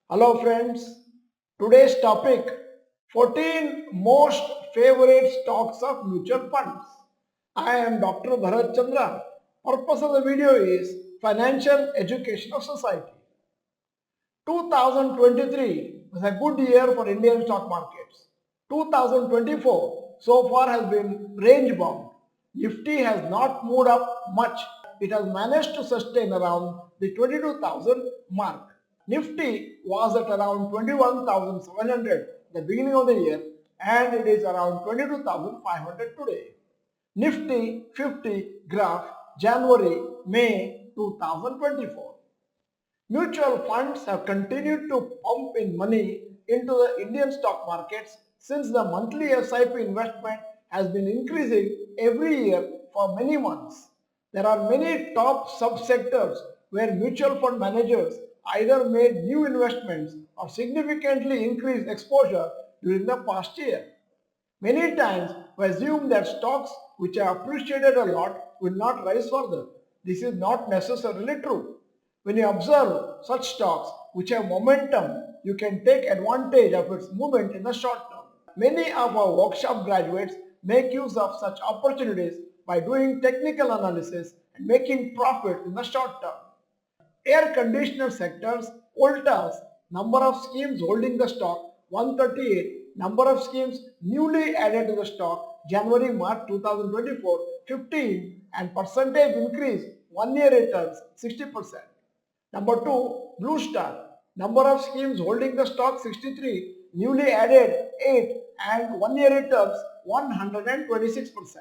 Hello friends, today's topic 14 most favorite stocks of mutual funds. I am Dr. Bharath Chandra. Purpose of the video is financial education of society. 2023 was a good year for Indian stock markets. 2024 so far has been range bound. Nifty has not moved up much. It has managed to sustain around the 22,000 mark. Nifty was at around 21,700 at the beginning of the year and it is around 22,500 today. Nifty 50 graph January-May 2024. Mutual funds have continued to pump in money into the Indian stock markets since the monthly SIP investment has been increasing every year for many months. There are many top subsectors where mutual fund managers either made new investments or significantly increased exposure during the past year. Many times we assume that stocks which are appreciated a lot will not rise further. This is not necessarily true. When you observe such stocks which have momentum, you can take advantage of its movement in the short term. Many of our workshop graduates make use of such opportunities by doing technical analysis and making profit in the short term. Air conditioner sectors, Voltas, number of schemes holding the stock 138, number of schemes newly added to the stock January-March 2024 15 and percentage increase 1 year returns 60%. Number 2, Blue Star, number of schemes holding the stock 63, newly added 8 and 1 year returns 126%.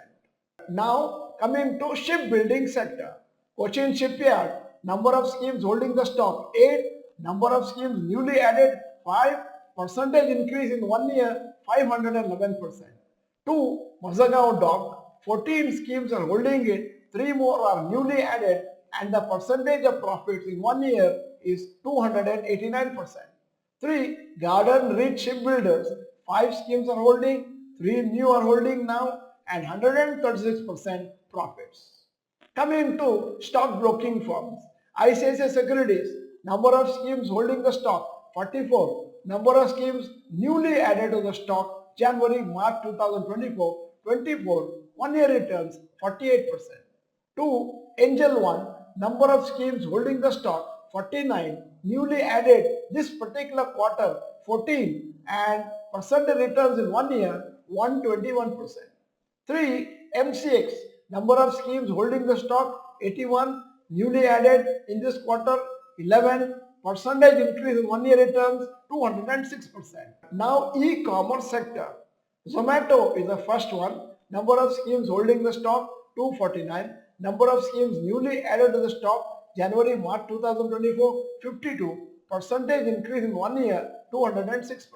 Now coming to shipbuilding sector, Cochin Shipyard, number of schemes holding the stock 8, number of schemes newly added 5, percentage increase in 1 year 511%. 2. Mazagaon Dock, 14 schemes are holding it, 3 more are newly added and the percentage of profits in 1 year is 289%. 3. Garden Rich Shipbuilders, 5 schemes are holding, 3 new are holding now and 136% profits. Coming to stock broking firms, ICICI Securities, number of schemes holding the stock 44, number of schemes newly added to the stock January-March 2024 24, 1 year returns 48%. 2. Angel One, number of schemes holding the stock 49, newly added this particular quarter 14 and percentage returns in 1 year 121%. 3. MCX, number of schemes holding the stock 81, newly added in this quarter 11, percentage increase in 1 year returns 206%. Now e-commerce sector, Zomato is the first one, number of schemes holding the stock 249, number of schemes newly added to the stock January-March 2024 52, percentage increase in 1 year 206%.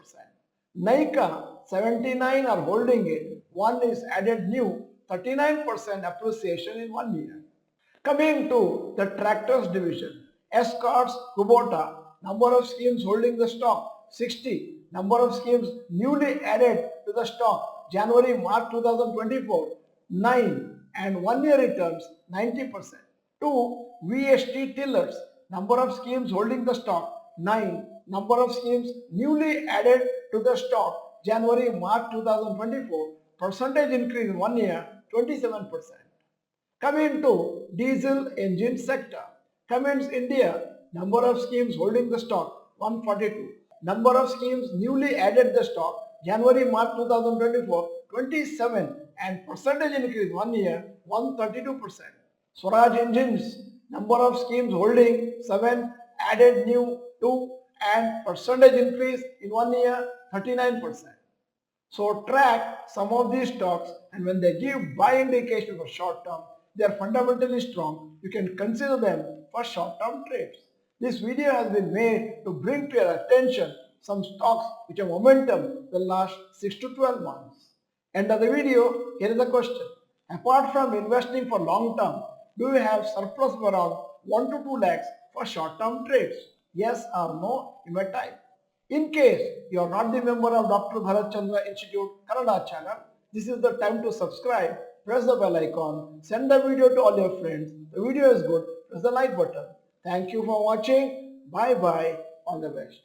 Nykaa 79 are holding it, 1 is added new, 39% appreciation in 1 year. Coming to the tractors division, Escorts Kubota, number of schemes holding the stock 60, number of schemes newly added to the stock January-March 2024 9 and 1 year returns 90%. 2. VST Tillers, number of schemes holding the stock 9, number of schemes newly added to the stock January-March 2024, percentage increase in 1 year 27%. Coming to diesel engine sector, Cummins India, number of schemes holding the stock 142, number of schemes newly added the stock January-March 2024 27 and percentage increase 1 year 132%. Swaraj Engines, number of schemes holding 7, added new 2 and percentage increase in 1 year 39%. So track some of these stocks and when they give buy indication for short term, they are fundamentally strong. You can consider them for short term trades. This video has been made to bring to your attention some stocks which have momentum the last 6 to 12 months. End of the video, here is the question. Apart from investing for long term, do you have surplus of around 1 to 2 lakhs for short term trades? Yes or no, you may type. In case you are not the member of Dr. Bharath Chandra Institute Kannada channel, this is the time to subscribe, press the bell icon, send the video to all your friends. The video is good, press the like button. Thank you for watching. Bye bye. All the best.